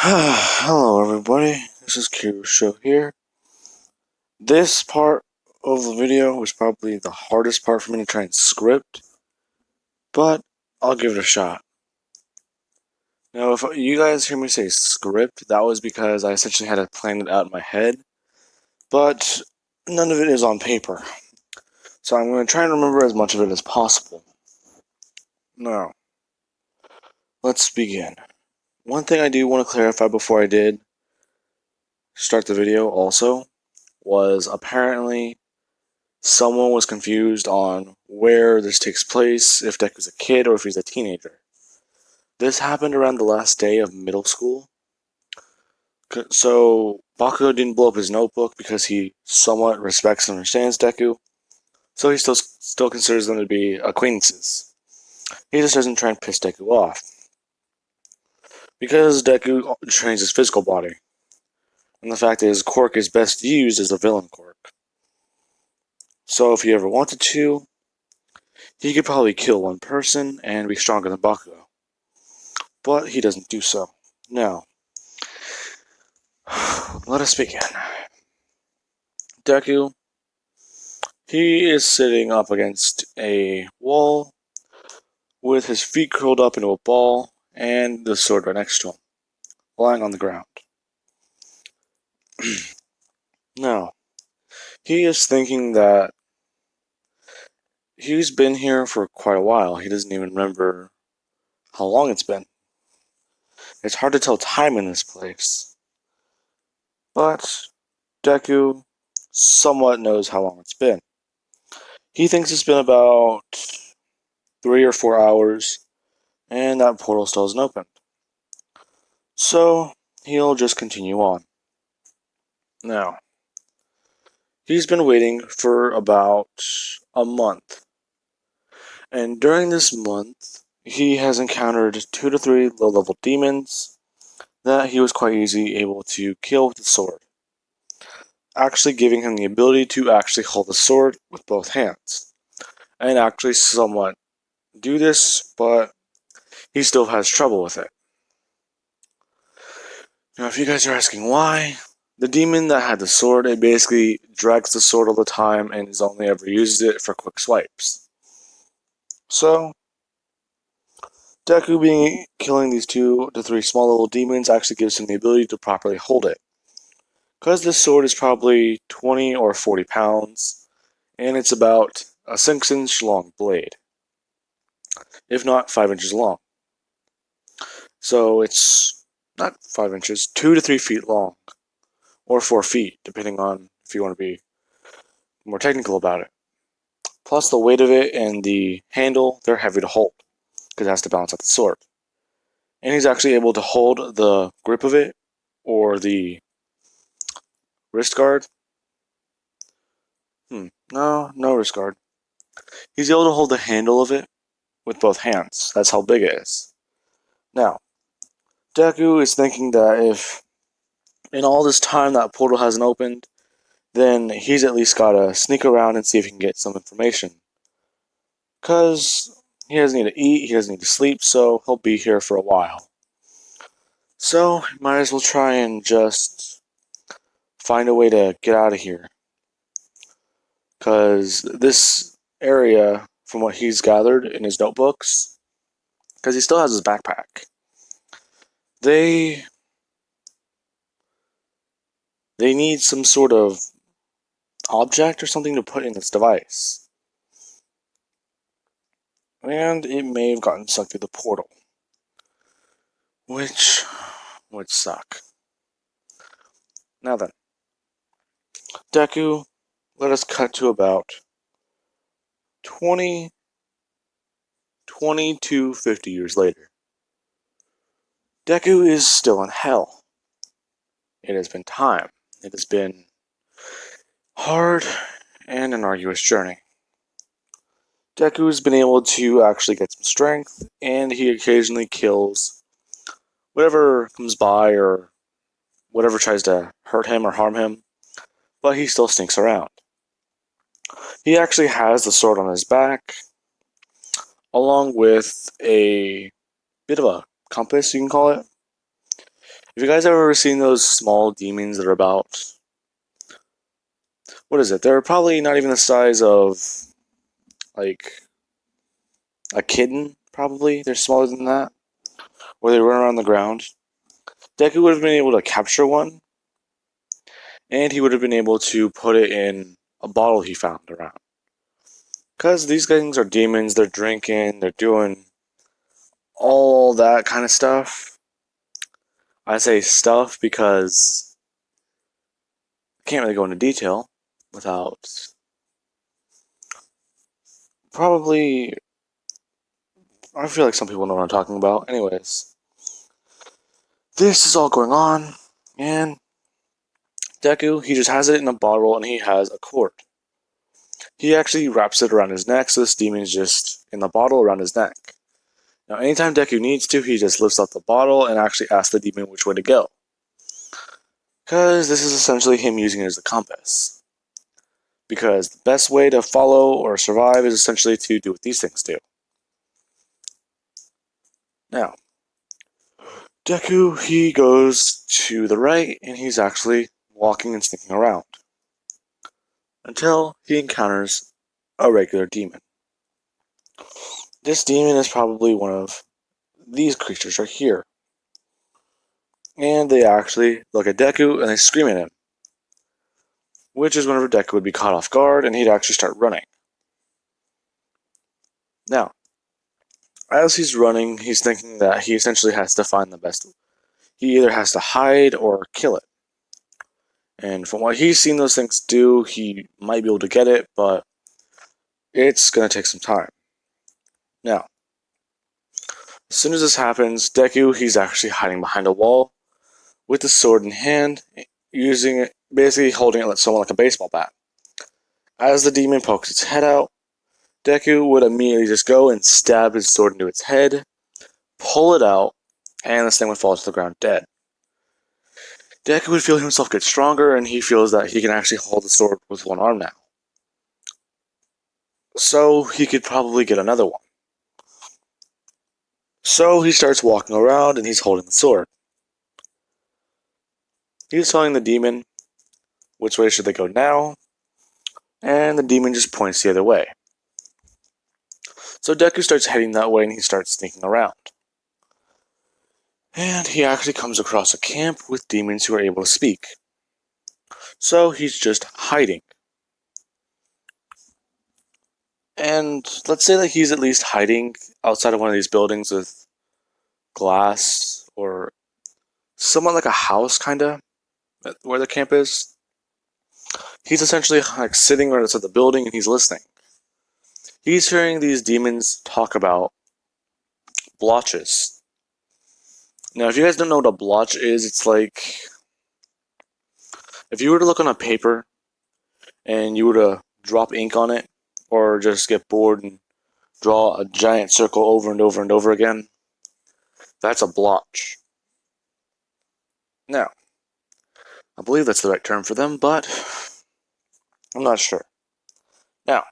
Hello everybody, this is Show here. This part of the video was probably the hardest part for me to try and script, but I'll give it a shot. Now, if you guys hear me say script, that was because I essentially had to plan it out in my head, but none of it is on paper. So I'm going to try and remember as much of it as possible. Now, let's begin. One thing I do want to clarify before I did start the video also was apparently someone was confused on where this takes place, if Deku's a kid or if he's a teenager. This happened around the last day of middle school. So Bakugo didn't blow up his notebook because he somewhat respects and understands Deku. So he still considers them to be acquaintances. He just doesn't try and piss Deku off. Because Deku trains his physical body. And the fact that his quirk is best used as a villain quirk. So if he ever wanted to, he could probably kill one person and be stronger than Bakugo. But he doesn't do so. Now, let us begin. Deku, he is sitting up against a wall with his feet curled up into a ball and the sword right next to him, lying on the ground. Now, he is thinking that he's been here for quite a while. He doesn't even remember how long it's been. It's hard to tell time in this place. But Deku somewhat knows how long it's been. He thinks it's been about 3 or 4 hours, and that portal still isn't opened. So, he'll just continue on. Now, he's been waiting for about a month. And during this month, he has encountered 2 to 3 low-level demons that he was quite easily able to kill with the sword, actually giving him the ability to actually hold the sword with both hands, and actually somewhat do this, but he still has trouble with it. Now, if you guys are asking why, the demon that had the sword, it basically drags the sword all the time and has only ever used it for quick swipes. So, Deku killing these 2 to 3 small little demons actually gives him the ability to properly hold it. Because this sword is probably 20 or 40 pounds, and it's about a 6-inch long blade, if not 5 inches long. So it's not 5 inches, 2 to 3 feet long, or 4 feet, depending on if you want to be more technical about it. Plus the weight of it and the handle, they're heavy to hold, because it has to balance out the sword. And he's actually able to hold the grip of it, or the wrist guard. No wrist guard. He's able to hold the handle of it with both hands. That's how big it is. Now, Deku is thinking that if in all this time that portal hasn't opened, then he's at least gotta sneak around and see if he can get some information. Because he doesn't need to eat, he doesn't need to sleep, so he'll be here for a while. So, might as well try and just find a way to get out of here. Because this area, from what he's gathered in his notebooks, because he still has his backpack, they need some sort of object or something to put in this device. And it may have gotten sucked through the portal, which would suck. Now then, Deku, let us cut to about 20 to 50 years later. Deku is still in hell. It has been time. It has been hard and an arduous journey. Deku has been able to actually get some strength, and he occasionally kills whatever comes by or whatever tries to hurt him or harm him, but he still sneaks around. He actually has the sword on his back, along with a bit of a compass, you can call it. Have you guys ever seen those small demons that are about, what is it? They're probably not even the size of like a kitten, probably. They're smaller than that. Where they run around the ground. Deku would have been able to capture one, and he would have been able to put it in a bottle he found around. Because these things are demons, they're drinking, they're doing all that kind of stuff. I say stuff because I can't really go into detail without probably. I feel like some people know what I'm talking about. Anyways, this is all going on, and Deku, he just has it in a bottle and he has a cord. He actually wraps it around his neck, so this demon is just in the bottle around his neck. Now, anytime Deku needs to, he just lifts up the bottle and actually asks the demon which way to go. Because this is essentially him using it as a compass. Because the best way to follow or survive is essentially to do what these things do. Now, Deku, he goes to the right and he's actually walking and sneaking around. Until he encounters a regular demon. This demon is probably one of these creatures right here. And they actually look at Deku and they scream at him. Which is whenever Deku would be caught off guard and he'd actually start running. Now, as he's running, he's thinking that he essentially has to find the best. He either has to hide or kill it. And from what he's seen those things do, he might be able to get it, but it's going to take some time. Now, as soon as this happens, Deku, he's actually hiding behind a wall with the sword in hand, using it, basically holding it like somewhat like a baseball bat. As the demon pokes its head out, Deku would immediately just go and stab his sword into its head, pull it out, and this thing would fall to the ground dead. Deku would feel himself get stronger, and he feels that he can actually hold the sword with one arm now. So he could probably get another one. So he starts walking around, and he's holding the sword. He's telling the demon which way should they go now, and the demon just points the other way. So Deku starts heading that way, and he starts sneaking around. And he actually comes across a camp with demons who are able to speak. So he's just hiding. And let's say that he's at least hiding outside of one of these buildings with glass or somewhat like a house, kinda, where the camp is. He's essentially like sitting right outside the building and he's listening. He's hearing these demons talk about blotches. Now, if you guys don't know what a blotch is, it's like if you were to look on a paper and you were to drop ink on it, or just get bored and draw a giant circle over and over and over again, that's a blotch. Now, I believe that's the right term for them, but I'm not sure. Now,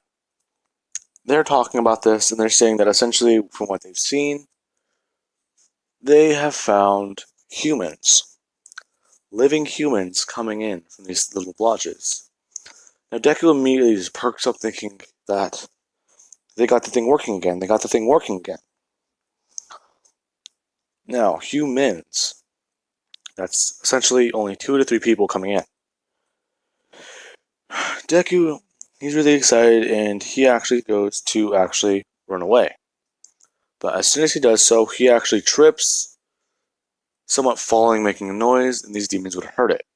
they're talking about this and they're saying that essentially, from what they've seen, they have found humans, living humans coming in from these little blotches. Now, Deku immediately just perks up thinking that they got the thing working again. Now, humans. That's essentially only 2 to 3 people coming in. Deku, he's really excited and he actually goes to actually run away. But as soon as he does so, he actually trips, somewhat falling, making a noise, and these demons would hurt it.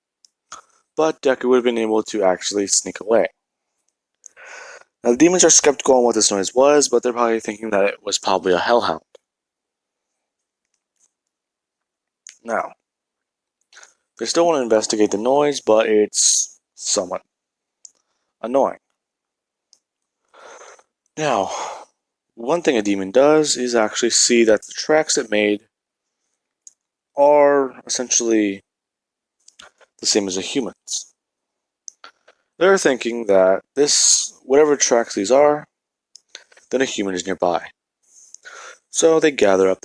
But Deku would have been able to actually sneak away. Now, the demons are skeptical on what this noise was, but they're probably thinking that it was probably a hellhound. Now, they still want to investigate the noise, but it's somewhat annoying. Now, one thing a demon does is actually see that the tracks it made are essentially the same as a human's. They're thinking that whatever tracks these are, then a human is nearby. So they gather up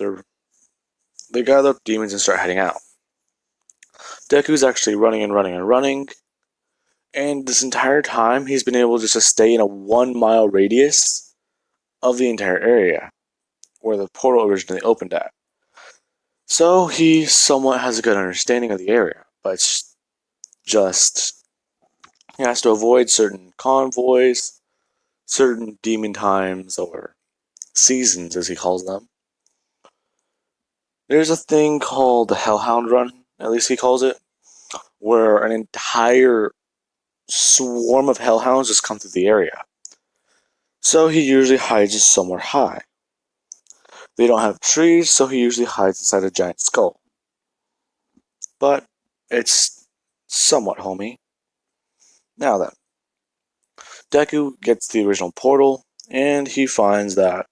demons and start heading out. Deku's actually running and running and running, and this entire time he's been able just to stay in a 1 mile radius of the entire area where the portal originally opened at. So he somewhat has a good understanding of the area, but it's just he has to avoid certain convoys, certain demon times, or seasons as he calls them. There's a thing called the Hellhound Run, at least he calls it, where an entire swarm of hellhounds just come through the area. So he usually hides somewhere high. They don't have trees, so he usually hides inside a giant skull. But it's somewhat homey. Now then, Deku gets the original portal, and he finds that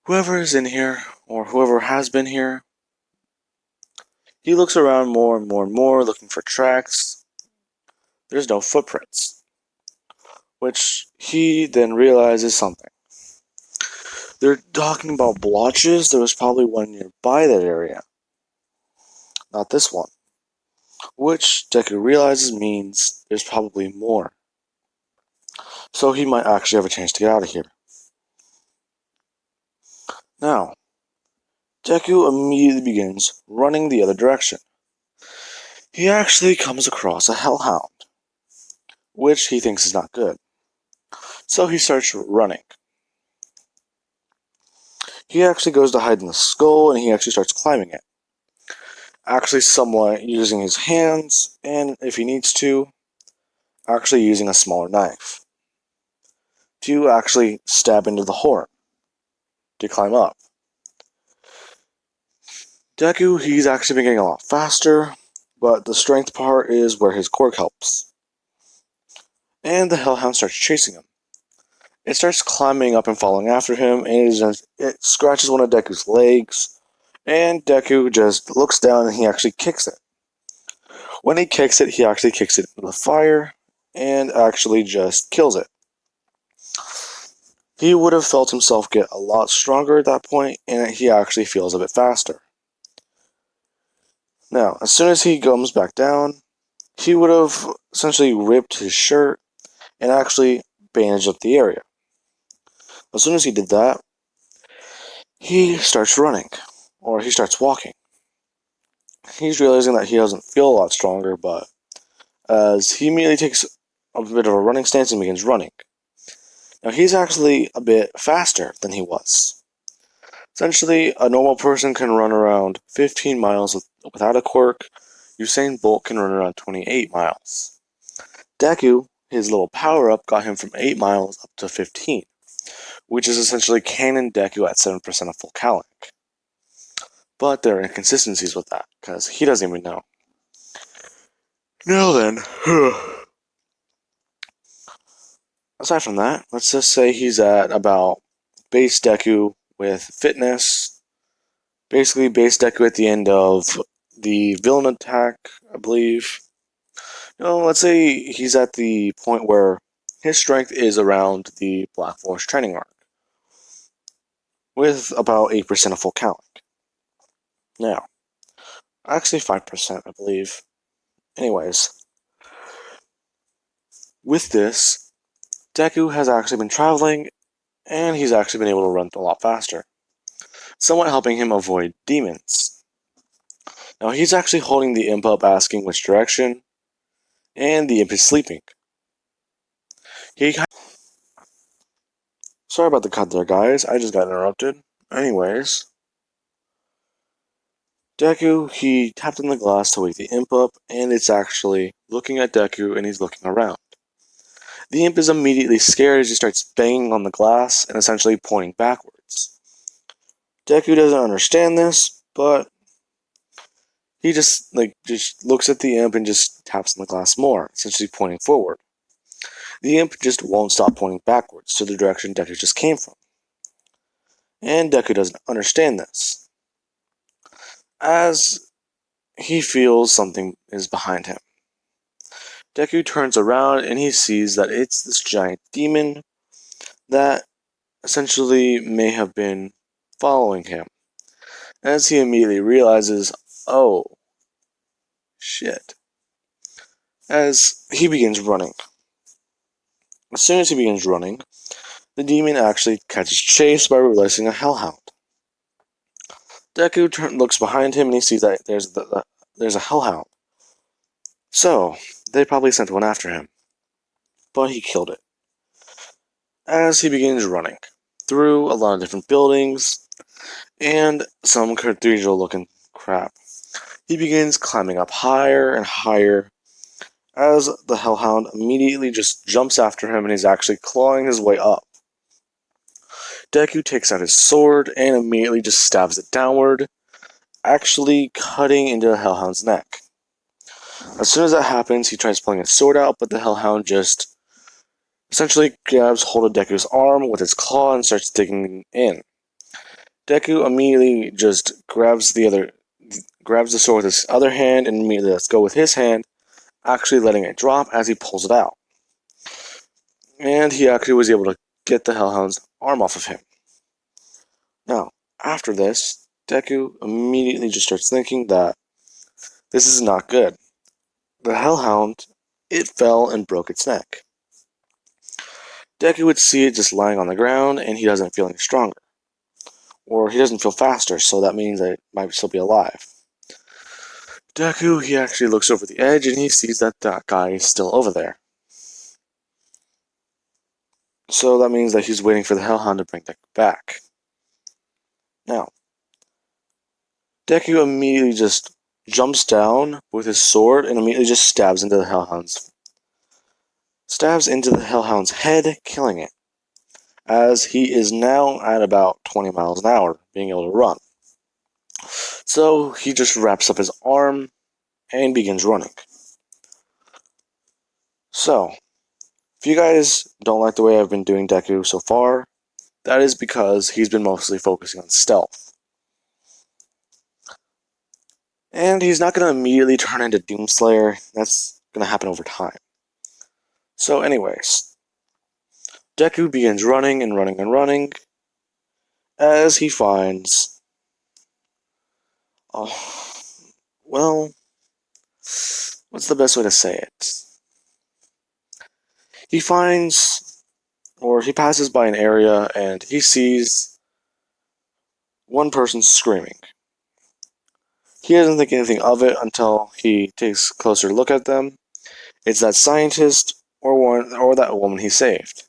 whoever is in here, or whoever has been here, he looks around more and more and more, looking for tracks. There's no footprints, which he then realizes something. They're talking about blotches. There was probably one nearby that area, not this one, which Deku realizes means there's probably more. So he might actually have a chance to get out of here. Now, Deku immediately begins running the other direction. He actually comes across a hellhound, which he thinks is not good. So he starts running. He actually goes to hide in the skull, and he actually starts climbing it. Actually somewhat using his hands, and if he needs to, actually using a smaller knife to actually stab into the horn to climb up. Deku, he's actually been getting a lot faster, but the strength part is where his quirk helps. And the hellhound starts chasing him. It starts climbing up and following after him, and it scratches one of Deku's legs, and Deku just looks down and he actually kicks it. When he kicks it, he actually kicks it into the fire, and actually just kills it. He would have felt himself get a lot stronger at that point, and he actually feels a bit faster. Now, as soon as he comes back down, he would have essentially ripped his shirt and actually bandaged up the area. As soon as he did that, he starts running, or he starts walking. He's realizing that he doesn't feel a lot stronger, but as he immediately takes a bit of a running stance and begins running. Now, he's actually a bit faster than he was. Essentially, a normal person can run around 15 miles without a quirk. Usain Bolt can run around 28 miles. Deku, his little power-up got him from 8 miles up to 15, which is essentially Canon Deku at 7% of full Calic. But there are inconsistencies with that, because he doesn't even know. Now then, aside from that, let's just say he's at about base Deku with fitness. Basically, base Deku at the end of the villain attack, I believe. Let's say he's at the point where his strength is around the Black Force training arc, with about 8% of full Calic. Now, actually 5%, I believe. Anyways, with this, Deku has actually been traveling, and he's actually been able to run a lot faster, somewhat helping him avoid demons. Now, he's actually holding the imp up, asking which direction, and the imp is sleeping. Sorry about the cut there, guys. I just got interrupted. Anyways, Deku, he tapped on the glass to wake the imp up, and it's actually looking at Deku, and he's looking around. The imp is immediately scared as he starts banging on the glass and essentially pointing backwards. Deku doesn't understand this, but he just looks at the imp and just taps on the glass more, essentially pointing forward. The imp just won't stop pointing backwards to the direction Deku just came from. And Deku doesn't understand this, as he feels something is behind him. Deku turns around and he sees that it's this giant demon that essentially may have been following him. As he immediately realizes, oh, shit. As he begins running. As soon as he begins running, the demon actually catches chase by releasing a hellhound. Deku looks behind him and he sees that there's a hellhound. So, they probably sent one after him. But he killed it. As he begins running through a lot of different buildings and some cathedral looking crap, he begins climbing up higher and higher as the hellhound immediately just jumps after him and he's actually clawing his way up. Deku takes out his sword and immediately just stabs it downward, actually cutting into the hellhound's neck. As soon as that happens, he tries pulling his sword out, but the hellhound just essentially grabs hold of Deku's arm with its claw and starts digging in. Deku immediately just grabs the sword with his other hand and immediately lets go with his hand, actually letting it drop as he pulls it out. And he actually was able to get the hellhound's arm off of him. Now, after this, Deku immediately just starts thinking that this is not good. The hellhound, it fell and broke its neck. Deku would see it just lying on the ground and he doesn't feel any stronger. Or he doesn't feel faster, so that means that it might still be alive. Deku, he actually looks over the edge and he sees that guy is still over there. So that means that he's waiting for the hellhound to bring Deku back. Now, Deku immediately just jumps down with his sword and immediately just stabs into the hellhound's head, killing it, as he is now at about 20 miles an hour, being able to run. So he just wraps up his arm and begins running. So, if you guys don't like the way I've been doing Deku so far, that is because he's been mostly focusing on stealth. And he's not going to immediately turn into Doomslayer. That's going to happen over time. So anyways, Deku begins running and running and running as he finds... well, what's the best way to say it? He passes by an area and he sees one person screaming. He doesn't think anything of it until he takes a closer look at them. It's that scientist or that woman he saved.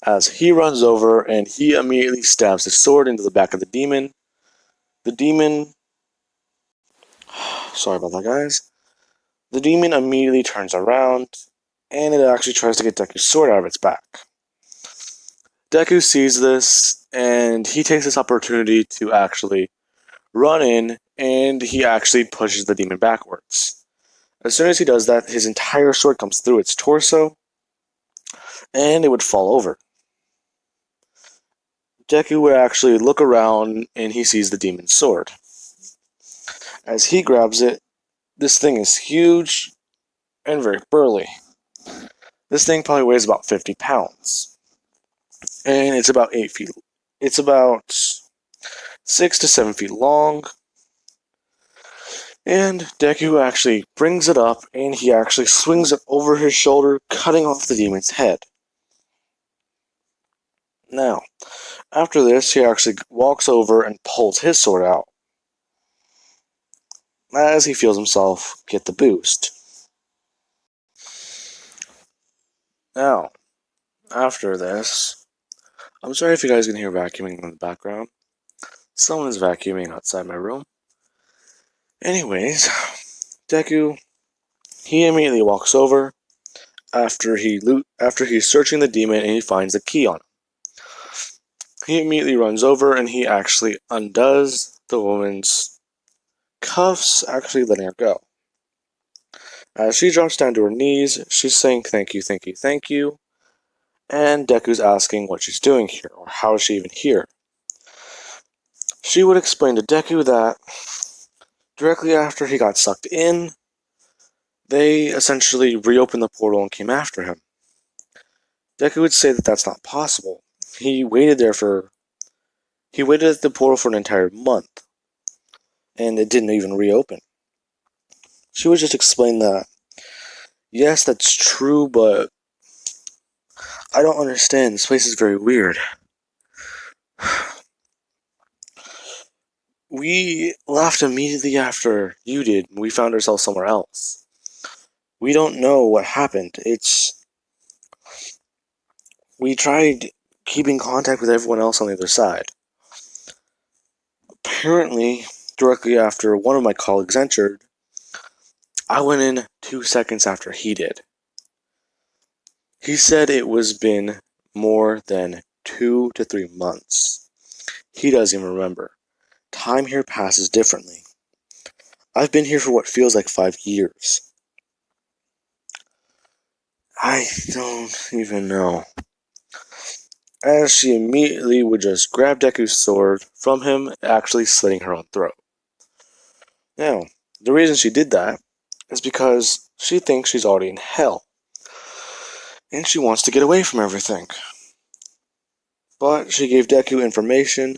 As he runs over and he immediately stabs his sword into the back of the demon. The demon... Sorry about that, guys. The demon immediately turns around and it actually tries to get Deku's sword out of its back. Deku sees this and he takes this opportunity to actually run in and he actually pushes the demon backwards. As soon as he does that, his entire sword comes through its torso and it would fall over. Deku would actually look around and he sees the demon's sword. As he grabs it, this thing is huge and very burly. This thing probably weighs about 50 pounds. And it's about 8 feet. It's about 6 to 7 feet long. And Deku actually brings it up and he actually swings it over his shoulder, cutting off the demon's head. Now, after this, he actually walks over and pulls his sword out, as he feels himself get the boost. Now, after this, I'm sorry if you guys can hear vacuuming in the background. Someone is vacuuming outside my room. Anyways, Deku, he immediately walks over after he's searching the demon and he finds the key on him. He immediately runs over and he actually undoes the woman's cuffs, actually letting her go. As she drops down to her knees, she's saying thank you, thank you, thank you, and Deku's asking what she's doing here, or how is she even here. She would explain to Deku that directly after he got sucked in, they essentially reopened the portal and came after him. Deku would say that that's not possible. He waited at the portal for an entire month, and it didn't even reopen. she would just explain that, yes, that's true, but I don't understand. This place is very weird. We left immediately after you did. We found ourselves somewhere else. We don't know what happened. We tried keeping contact with everyone else on the other side. Apparently, directly after one of my colleagues entered, I went in 2 seconds after he did. He said it was been more than 2 to 3 months. He doesn't even remember. Time here passes differently. I've been here for what feels like 5 years. I don't even know. As she immediately would just grab Deku's sword from him, actually slitting her own throat. Now, the reason she did that is because she thinks she's already in hell, and she wants to get away from everything. But she gave Deku information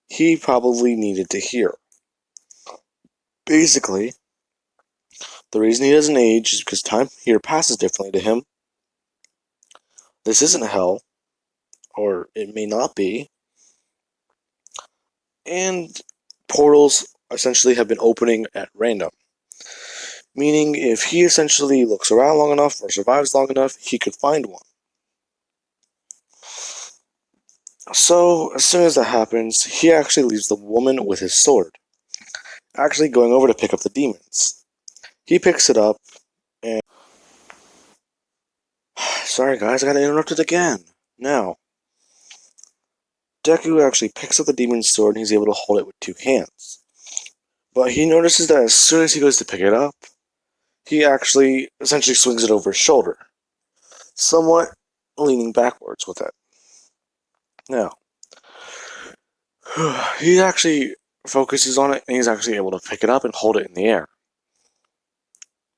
he probably needed to hear. Basically, the reason he doesn't age is because time here passes differently to him. This isn't hell, or it may not be. And portals essentially have been opening at random. Meaning, if he essentially looks around long enough or survives long enough, he could find one. So, as soon as that happens, he actually leaves the woman with his sword, actually going over to pick up the demons. He picks it up, and... Sorry guys, I got interrupted again. Now, Deku actually picks up the demon's sword and he's able to hold it with 2 hands. But he notices that as soon as he goes to pick it up, he actually essentially swings it over his shoulder, somewhat leaning backwards with it. Now, he actually focuses on it and he's actually able to pick it up and hold it in the air.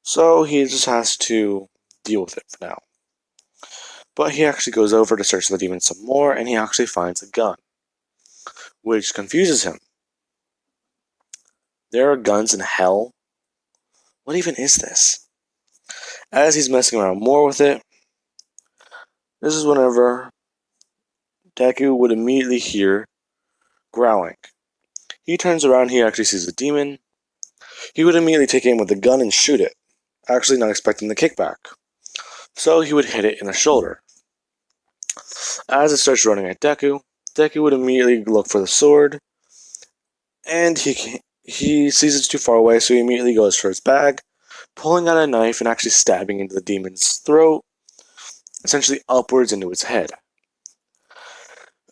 So he just has to deal with it for now. But he actually goes over to search the demon some more and he actually finds a gun, which confuses him. There are guns in hell? What even is this? As he's messing around more with it, this is whenever Deku would immediately hear growling. He turns around, he actually sees the demon. He would immediately take aim with the gun and shoot it, actually not expecting the kickback. So he would hit it in the shoulder. As it starts running at Deku, Deku would immediately look for the sword, and he sees it's too far away, so he immediately goes for his bag, pulling out a knife and actually stabbing into the demon's throat, essentially upwards into its head.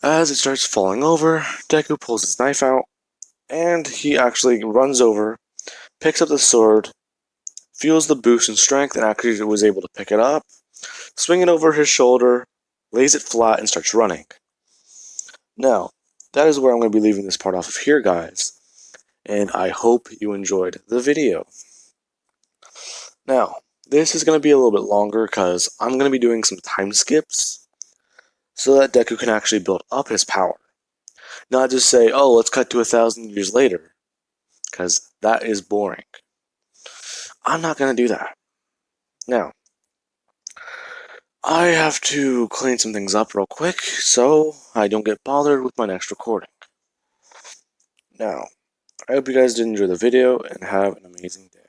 As it starts falling over, Deku pulls his knife out, and he actually runs over, picks up the sword, feels the boost in strength, and actually was able to pick it up, swing it over his shoulder, lays it flat, and starts running. Now, that is where I'm going to be leaving this part off of here, guys, and I hope you enjoyed the video. Now, this is going to be a little bit longer because I'm going to be doing some time skips so that Deku can actually build up his power. Not just say, oh, let's cut to 1,000 years later, because that is boring. I'm not going to do that. Now, I have to clean some things up real quick so I don't get bothered with my next recording. Now, I hope you guys did enjoy the video and have an amazing day.